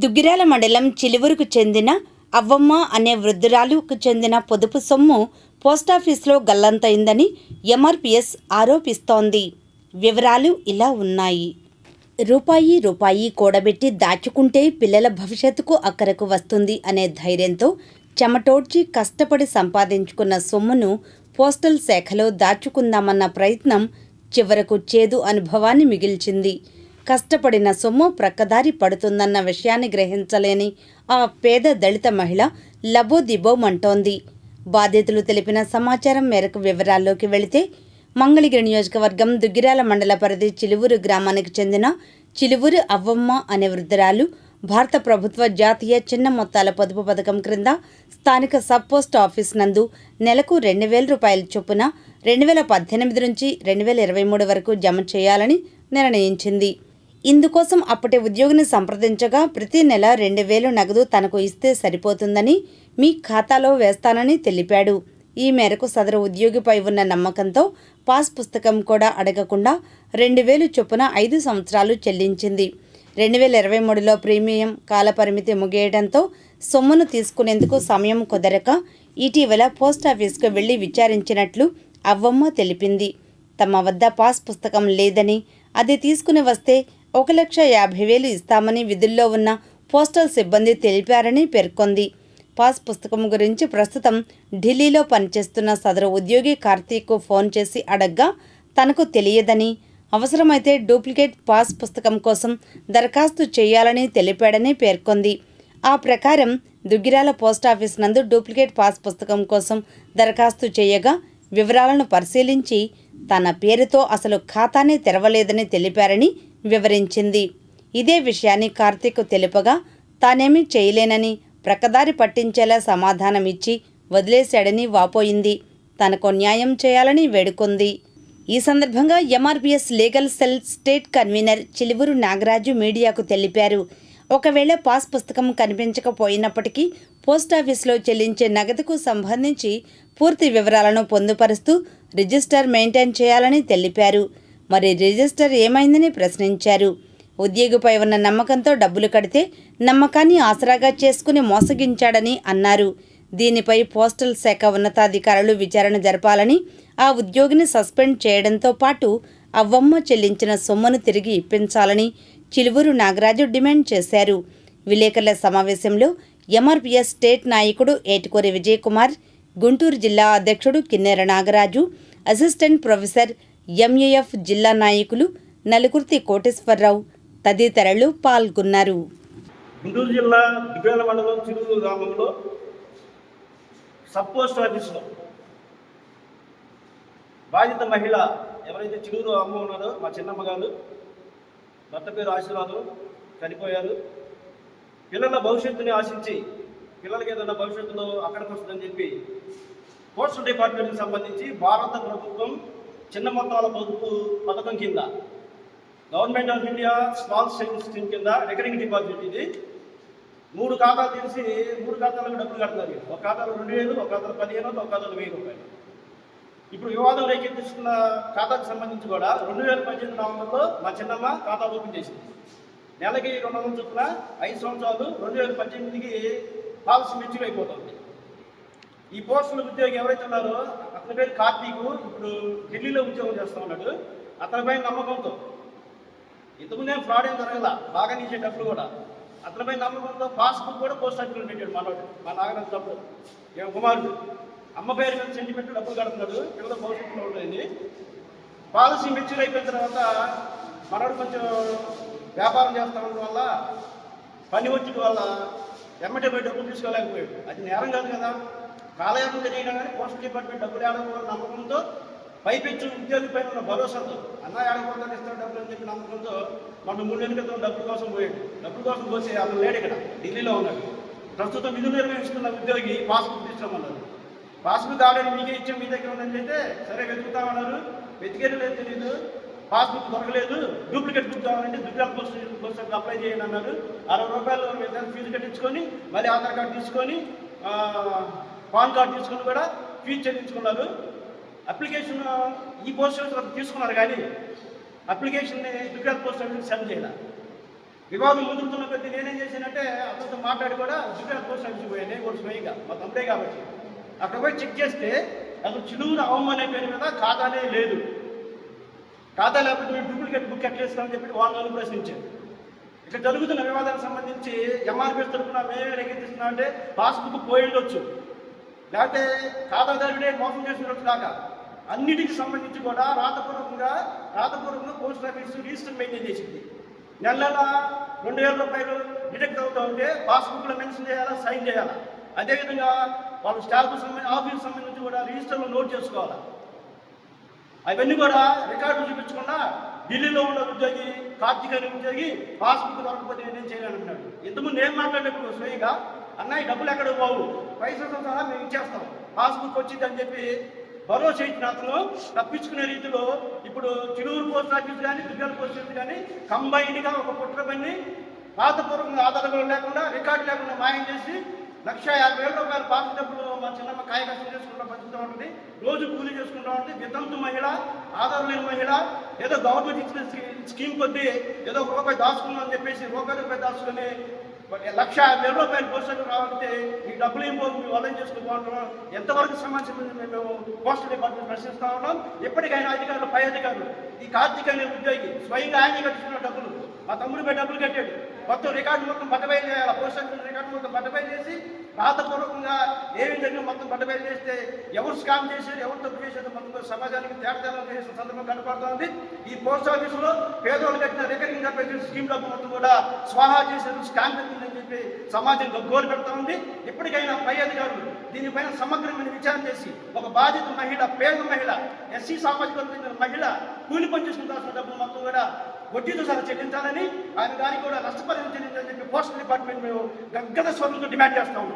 దుగ్గిరాల మండలం చిలువురుకు చెందిన అవ్వమ్మ అనే వృద్ధురాలుకు చెందిన పొదుపు సొమ్ము పోస్టాఫీసులో గల్లంతైందని ఎంఆర్పీఎస్ ఆరోపిస్తోంది. వివరాలు ఇలా ఉన్నాయి. రూపాయి కూడబెట్టి దాచుకుంటే పిల్లల భవిష్యత్తుకు అక్కరకు వస్తుంది అనే ధైర్యంతో చెమటోడ్చి కష్టపడి సంపాదించుకున్న సొమ్మును పోస్టల్ శాఖలో దాచుకుందామన్న ప్రయత్నం చివరకు చేదు అనుభవాన్ని మిగిల్చింది. కష్టపడిన సొమ్ము ప్రక్కదారి పడుతుందన్న విషయాన్ని గ్రహించలేని ఆ పేద దళిత మహిళ లబోదిబోమంటోంది. బాధితులు తెలిపిన సమాచారం మేరకు వివరాల్లోకి వెళితే మంగళగిరి నియోజకవర్గం దుగ్గిరాల మండల పరిధి చిలువురు గ్రామానికి చెందిన చిలువురు అవ్వమ్మ అనే వృద్ధురాలు భారత ప్రభుత్వ జాతీయ చిన్న మొత్తాల పొదుపు పథకం క్రింద స్థానిక సబ్ పోస్ట్ ఆఫీస్ నందు నెలకు 2,000 రూపాయల చొప్పున 2018 నుంచి 2023 వరకు జమ చేయాలని నిర్ణయించింది. ఇందుకోసం అప్పటి ఉద్యోగిని సంప్రదించగా ప్రతి నెల 2,000 నగదు తనకు ఇస్తే సరిపోతుందని, మీ ఖాతాలో వేస్తానని తెలిపాడు. ఈ మేరకు సదరు ఉద్యోగిపై ఉన్న నమ్మకంతో పాస్ పుస్తకం కూడా అడగకుండా 2,000 చొప్పున 5 సంవత్సరాలు చెల్లించింది. 2023లో ప్రీమియం కాలపరిమితి ముగియడంతో సొమ్మును తీసుకునేందుకు సమయం కుదరక ఇటీవల పోస్టాఫీస్కు వెళ్లి విచారించినట్లు అవ్వమ్మ తెలిపింది. తమ వద్ద పాస్ పుస్తకం లేదని, అది తీసుకుని వస్తే 1,50,000 ఇస్తామని విధుల్లో ఉన్న పోస్టల్ సిబ్బంది తెలిపారని పేర్కొంది. పాస్ పుస్తకం గురించి ప్రస్తుతం ఢిల్లీలో పనిచేస్తున్న సదరు ఉద్యోగి కార్తీక్కు ఫోన్ చేసి అడగ్గా తనకు తెలియదని, అవసరమైతే డూప్లికేట్ పాస్ పుస్తకం కోసం దరఖాస్తు చేయాలని తెలిపాడని పేర్కొంది. ఆ ప్రకారం దుగ్గిరాల పోస్టాఫీస్ నందు డూప్లికేట్ పాస్ పుస్తకం కోసం దరఖాస్తు చేయగా వివరాలను పరిశీలించి తన పేరుతో అసలు ఖాతానే తెరవలేదని తెలిపారని వివరించింది. ఇదే విషయాన్ని కార్తీక్ తెలుపగా తానేమీ చేయలేనని ప్రక్కదారి పట్టించేలా సమాధానం ఇచ్చి వదిలేశాడని వాపోయింది. తనకు న్యాయం చేయాలని వేడుకుంది. ఈ సందర్భంగా MRPS legal cell state convener Chiluvuru Nagaraju మీడియాకు తెలిపారు. ఒకవేళ పాస్ పుస్తకం కనిపించకపోయినప్పటికీ పోస్టాఫీసులో చెల్లించే నగదుకు సంబంధించి పూర్తి వివరాలను పొందుపరుస్తూ రిజిస్టర్ మెయింటైన్ చేయాలని తెలిపారు. మరి రిజిస్టర్ ఏమైందని ప్రశ్నించారు. ఉద్యోగిపై ఉన్న నమ్మకంతో డబ్బులు కడితే నమ్మకాన్ని ఆసరాగా చేసుకుని మోసగించాడని అన్నారు. దీనిపై పోస్టల్ శాఖ ఉన్నతాధికారులు విచారణ జరపాలని, ఆ ఉద్యోగిని సస్పెండ్ చేయడంతో పాటు అవ్వమ్మ చెల్లించిన సొమ్మును తిరిగి ఇప్పించాలని చిలువురు నాగరాజు డిమాండ్ చేశారు. విలేకరుల సమావేశంలో ఎంఆర్పీఎస్ స్టేట్ నాయకుడు ఏటుకూరి విజయకుమార్, గుంటూరు జిల్లా అధ్యక్షుడు కిన్నెర నాగరాజు, అసిస్టెంట్ ప్రొఫెసర్ ఎంయూఎఫ్ జిల్లా నాయకులు నలుకుర్తి కోటేశ్వరరావు తదితరులు పాల్గొన్నారు. గుంటూరు జిల్లా దుగ్గిరాల మండలం చిలువురు గ్రామంలో సబ్ పోస్ట్ ఆఫీసులో బాధిత మహిళ ఎవరైతే చిలువురు అమ్మ ఉన్నారో మా చిన్నమ్మ గారు, భర్త పేరు ఆశీర్వాదం, చనిపోయారు. పిల్లల భవిష్యత్తుని ఆశించి పిల్లలకి ఏదైనా భవిష్యత్తులో అక్కడికి వస్తుందని చెప్పి పోస్టల్ డిపార్ట్మెంట్కి సంబంధించి భారత ప్రభుత్వం చిన్న మొత్తాల పొదుపు పథకం కింద government of India small savings scheme కింద రికరింగ్ డిపాజిట్ ఇది 3 ఖాతాలు తెలిసి 3 ఖాతాలకు డబ్బులు కడుతున్నారు. ఒక ఖాతాలో 2,000, ఒక ఖాతాలో 15, ఒక ఖాతాలో 1,000 రూపాయలు. ఇప్పుడు వివాదం రేకెత్తిస్తున్న ఖాతాకు సంబంధించి కూడా 2018 నవంబర్లో మా చిన్నమ్మ ఖాతా ఓపెన్ చేసింది. నెలకి 200 చొప్పున 5 సంవత్సరాలు 2018కి పాలసీ మెచ్యూర్ అయిపోతుంది. ఈ పోస్టల్ ఉద్యోగి ఎవరైతే ఉన్నారో అతని పేరు కార్తీక్, ఇప్పుడు ఢిల్లీలో ఉద్యోగం చేస్తూ ఉన్నాడు. అతనిపై నమ్మకంతో ఇంతకుముందే ఫ్రాడ్ ఏం జరగల, బాగా నీచే డబ్బులు కూడా అతనిపై నమ్మకంతో పాస్బుక్ కూడా పోస్ట్ ఆఫీస్లో పెట్టాడు. మనోడు మా నాగరాజు డబ్బులు కుమారుడు అమ్మ పేరు మీద సెంటిమెంట్ డబ్బులు కడుతున్నాడు. పిల్లల భవిష్యత్తులో ఉంటుంది. పాలసీ మెచ్యూర్ అయిపోయిన తర్వాత మనోడు కొంచెం వ్యాపారం చేస్తా ఉండడం వల్ల, పని వచ్చడం వల్ల ఎమ్మటే పోయి డబ్బులు తీసుకోలేకపోయాడు. అది నేరం కాదు కదా. కాలయాపన తెలియడం కానీ పోస్టల్ డిపార్ట్మెంట్ డబ్బులు ఆడకపోవడం నమ్మకంతో పైపెచ్చు ఉద్యోగి పైన ఉన్న భరోసాతో అన్న ఆడకపోతే ఇస్తాడు డబ్బులు అని చెప్పి నమ్మకంతో మన 3 నెలల క్రితం డబ్బుల కోసం పోయాడు. డబ్బుల కోసం పోసి అతను లేడు, ఇక్కడ ఢిల్లీలో ఉన్నాడు. ప్రస్తుతం విధులు నిర్వహిస్తున్న ఉద్యోగి పాస్బుక్ తీసుకురమ్మన్నారు. పాస్బుక్ ఆల్రెడీ మీకే ఇచ్చాం, మీ దగ్గర ఉందని చెప్తే సరే వెతుకుతామన్నారు. వెతికేది లేదు, తెలియదు. పాస్బుక్ దొరకలేదు, డూప్లికేట్ బుక్ కావాలంటే దుగ్గిరాల పోస్ట్ అప్లై చేయండి అన్నారు. 60 రూపాయలు ఫీజు కట్టించుకొని మళ్ళీ ఆధార్ కార్డు తీసుకొని పాన్ కార్డు తీసుకొని కూడా ఫీజు చెల్లించుకున్నారు. అప్లికేషన్ ఈ పోస్ట్ ఆఫీస్ తీసుకున్నారు కానీ అప్లికేషన్ని దుగ్గిరాల పోస్ట్ ఆఫీస్కి సెండ్ చేయాలి. వివాదం ముదురుతున్న కొద్దీ నేనేం చేశానంటే అతనితో మాట్లాడి కూడా జూనియర్ పోస్ట్ ఆఫీస్కి పోయాను. నేను కూడా స్వయంగా మా తమ్ముడే కాబట్టి అక్కడ పోయి చెక్ చేస్తే అసలు చిలువురు అవ్వం అనే పేరు మీద ఖాతానే లేదు. ఖాతా లేకపోతే మేము డూప్లికేట్ బుక్ ఎట్లా ఇస్తామని చెప్పి వాళ్ళని ప్రశ్నించారు. ఇక్కడ జరుగుతున్న వివాదానికి సంబంధించి ఎంఆర్పీఎస్ తరఫున మేమే రేకెత్తిస్తున్నాం అంటే పాస్బుక్ పోయి ఉండొచ్చు, లేకపోతే ఖాతాదారుడే మోసం చేసినట్టు దాకా అన్నిటికి సంబంధించి కూడా రాతపూర్వకంగా పోస్ట్ ఆఫీస్ రిజిస్టర్ మెయింటైన్ చేసింది. నెల 2,000 రూపాయలు డిడక్ట్ అవుతూ ఉంటే పాస్బుక్లో మెన్షన్ చేయాలా, సైన్ చేయాలా. అదేవిధంగా వాళ్ళు స్టాఫ్ ఆఫీస్ సంబంధించి కూడా రిజిస్టర్లో నోట్ చేసుకోవాలా. అవన్నీ కూడా రికార్డు చూపించకుండా ఢిల్లీలో ఉన్న ఉద్యోగి కార్తీక్ అనే ఉద్యోగి పాస్బుక్ దొరకకపోతే నేనేం చేయాలనుకున్నాడు. ఇంతకుముందు ఏం మాట్లాడేప్పుడు స్వయంగా అన్న ఈ డబ్బులు ఎక్కడ బావు, పైసలతో సహా మేము ఇచ్చేస్తాం, పాస్బుక్ వచ్చిందని చెప్పి భరోసా ఇచ్చిన అతను తప్పించుకునే రీతిలో ఇప్పుడు చిలువురు పోస్ట్ ఆఫీస్ కానీ దుర్గాల పోస్ట్ ఆఫీస్ కానీ కంబైన్డ్గా ఒక కుట్ర పని రాతపూర్వకంగా ఆధారాలు లేకుండా రికార్డు లేకుండా మాయం చేసి 1,50,000 రూపాయలు పాస్ డబ్బులు మా చిన్నమ్మ కాయ కష్టం చేసుకుంటూ బతుకుతూ ఉంటుంది, రోజు కూలీ చేసుకుంటూ ఉంటుంది. వితంతు మహిళ, ఆధారం లేని మహిళ, ఏదో గవర్నమెంట్ ఇచ్చిన స్కీమ్ కొద్దీ ఏదో రూపాయి దాచుకుందాం అని చెప్పేసి రూపాయి దాచుకుని 1,50,000 రూపాయలు పోస్టులు రావాలంటే ఈ డబ్బులు ఏం పోదు, మేము వలన చేసుకుని బాగుంటున్నాం. ఎంతవరకు సమాచారం మేము పోస్టల్ డిపార్ట్మెంట్ ప్రశ్నిస్తూ ఉన్నాం. ఎప్పటికైనా అధికారులు, పై అధికారులు ఈ కార్తీక్ అనే ఉద్యోగి స్వయంగా ఆయన కట్టించిన డబ్బులు మా తమ్ముడిపై డబ్బులు కట్టాడు. మొత్తం రికార్డు మొత్తం బట్టబయలు చేయాలి, పోస్ట్ ఆఫీస్ రికార్డు మొత్తం బట్టబయలు చేసి రాతపూర్వకంగా ఏమి జరిగిందో మొత్తం బట్టబయలు చేస్తే ఎవరు స్కామ్ చేశారు, ఎవరు తప్పు చేశారో మొత్తం సమాజానికి తేడాతనం చేసిన సందర్భం కనపడుతోంది. ఈ పోస్ట్ ఆఫీసులో పేదోళ్ళు కట్టిన రికరింగ్ అప్లికేషన్ స్కీమ్ డబ్బు మొత్తం కూడా స్వాహా చేశారు, స్కామ్ జరిగిందని చెప్పి సమాజం గగ్గోలు పెడతా ఉంది. ఇప్పటికైనా పై అధికారులు దీనిపైన సమగ్రమైన విచారణ చేసి ఒక బాధిత మహిళ, పేద మహిళ, ఎస్సీ సామాజిక వర్గం మహిళ కూలి పని చేసుకుంటాల్సిన డబ్బు మొత్తం కూడా వడ్డీతో సహా చెల్లించాలని, ఆయన గారికి కూడా నష్టపరిహారం చెల్లించాలని చెప్పి పోస్టల్ డిపార్ట్మెంట్ మేము గగ్గద స్వరంతో డిమాండ్ చేస్తాము.